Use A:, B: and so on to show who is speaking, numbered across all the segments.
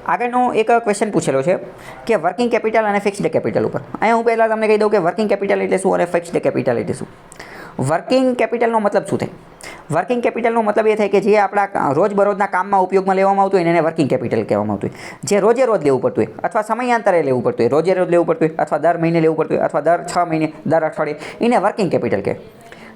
A: આગળનો એક ક્વેશ્ચન પૂછેલો છે કે વર્કિંગ કેપિટલ અને ફિક્સ્ડ કેપિટલ ઉપર. અહીંયા હું પહેલાં તમને કહી દઉં કે વર્કિંગ કેપિટલ એટલે શું અને ફિક્સ્ડ કેપિટલ એટલે શું. વર્કિંગ કેપિટલનો મતલબ શું થાય? વર્કિંગ કેપિટલનો મતલબ એ થાય કે જે આપણા રોજબરોજના કામમાં ઉપયોગમાં લેવામાં આવતું હોય એને વર્કિંગ કેપિટલ કહેવામાં આવતું હોય. જે રોજે રોજ લેવું પડતું હોય અથવા સમયાંતરે લેવું પડતું હોય, રોજે રોજ લેવું પડતું હોય અથવા દર મહિને લેવું પડતું હોય અથવા દર 6 મહિને, દર અઠવાડિયે, એને વર્કિંગ કેપિટલ કહે.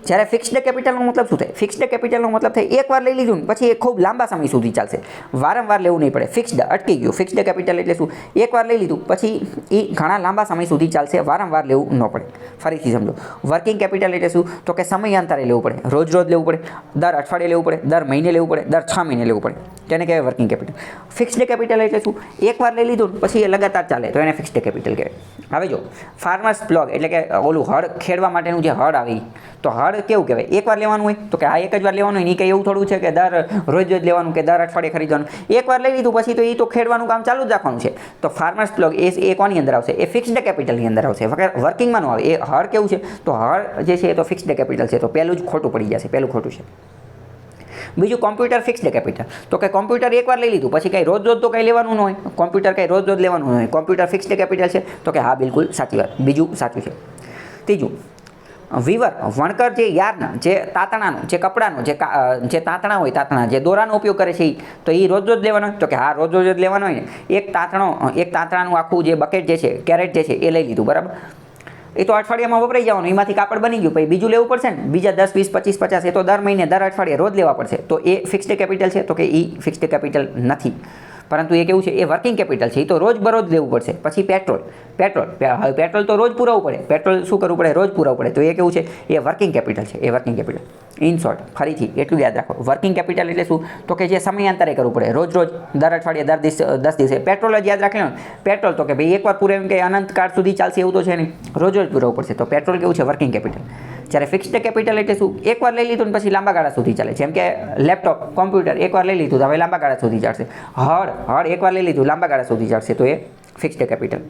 A: જ્યારે ફિક્સ્ડ કેપિટલનો મતલબ શું થાય? ફિક્સ્ડ કેપિટલનો મતલબ થાય એકવાર લઈ લીધું ને પછી એ ખૂબ લાંબા સમય સુધી ચાલશે, વારંવાર લેવું નહીં પડે. ફિક્સ્ડ અટકી ગયું. ફિક્સ્ડ કેપિટલ એટલે શું? એકવાર લઈ લીધું પછી એ ઘણા લાંબા સમય સુધી ચાલશે, વારંવાર લેવું ન પડે. ફરીથી સમજો, વર્કિંગ કેપિટલ એટલે શું? તો કે સમયાંતરે લેવું પડે, રોજ રોજ લેવું પડે, દર અઠવાડિયે લેવું પડે, દર મહિને લેવું પડે, દર 6 મહિને લેવું પડે. તેને કહેવાય વર્કિંગ કેપિટલ. ફિક્સ્ડ કેપિટલ એટલે શું? એકવાર લઈ લીધું પછી એ લગાતાર ચાલે તો એને ફિક્સ્ડ કેપિટલ કહેવાય. હવે જો ફાર્મર્સ પ્લોગ એટલે કે ઓલું હળ ખેડવા માટેનું જે હળ આવે તો હળ કેવું કહેવાય? એકવાર લેવાનું હોય તો કે આ એક જ વાર લેવાનું હોય. નહીં કંઈ એવું થોડું છે કે રોજ રોજ લેવાનું કે દર અઠવાડિયે ખરીદવાનું. એકવાર લઈ લીધું પછી તો એ તો ખેડવાનું કામ ચાલુ જ રાખવાનું છે. તો ફાર્મર્સ પ્લોગ એ કોની અંદર આવશે? એ ફિક્સ્ડ કેપિટલની અંદર આવશે, વર્કિંગમાં ન આવે. એ હળ કેવું છે? તો હળ જે છે એ તો ફિક્સ્ડ કેપિટલ છે. તો પહેલું જ ખોટું પડી જશે, પહેલું ખોટું છે. બીજું કોમ્પ્યુટર ફિક્સ્ડ કેપિટલ. તો કે કોમ્પ્યુટર એકવાર લઈ લીધું પછી કંઈ રોજ રોજ તો કંઈ લેવાનું ન હોય. કોમ્પ્યુટર કંઈ રોજ રોજ લેવાનું ન હોય. કોમ્પ્યુટર ફિક્સ્ડ કેપિટલ છે. તો કે હા, બિલકુલ સાચી વાત. બીજું સાચું છે. ત્રીજું, વીવર વણકર જે યાર્ન, જે તાંતણાનો, જે કપડાનો, જે તાંતણા હોય, તાંતણા જે દોરાનો ઉપયોગ કરે છે તો એ રોજ રોજ લેવાનો હોય. તો કે હા, રોજ રોજ લેવાનો હોય ને. એક તાંતણાનું આખું જે બકેટ જે છે, કેરેટ જે છે એ લઈ લીધું, બરાબર. એ તો અઠવાડિયામાં વપરાઈ જવાનું, એમાંથી કાપડ બની ગયું. પછી બીજું લેવું પડશે ને, બીજા 10, 20, 25, 50 એ તો દર મહિને, દર અઠવાડિયે રોજ લેવા પડશે. તો એ ફિક્સ્ડ કેપિટલ છે? તો કે એ ફિક્સ્ડ કેપિટલ નથી, પરંતુ એ કેવું છે? એ વર્કિંગ કેપિટલ છે. એ તો રોજ બરોજ લેવું પડશે. પછી પેટ્રોલ તો રોજ પુરાવવું પડે. પેટ્રોલ શું કરવું પડે? રોજ પુરાવવું પડે. તો એ કેવું છે? એ વર્કિંગ કેપિટલ છે. એ વર્કિંગ કેપિટલ. ઇન શોર્ટ, ફરીથી એટલું યાદ રાખો, વર્કિંગ કેપિટલ એટલે શું? તો કે જે સમયાંતરે કરવું પડે, રોજ રોજ, દર અઠવાડિયે, દર 10 દિવસે. પેટ્રોલ જ યાદ રાખી લો. પેટ્રોલ તો કે ભાઈ એકવાર પુરાવીને કંઈ અનંતકાળ સુધી ચાલશે એવું તો છે નહીં, રોજ રોજ પુરાવવું પડશે. તો પેટ્રોલ કેવું છે? Working capital. જ્યારે ફિક્સ્ડ કેપિટલ એટલે શું? એકવાર લઈ લીધું ને પછી લાંબા ગાળા સુધી ચાલે. જેમ કે લેપટોપ, કોમ્પ્યુટર એકવાર લઈ લીધું તો હવે લાંબા ગાળા સુધી ચાલશે. હળ એકવાર લઈ લીધું, લાંબા ગાળા સુધી ચાલશે. તો એ ફિક્સ્ડ કેપિટલ.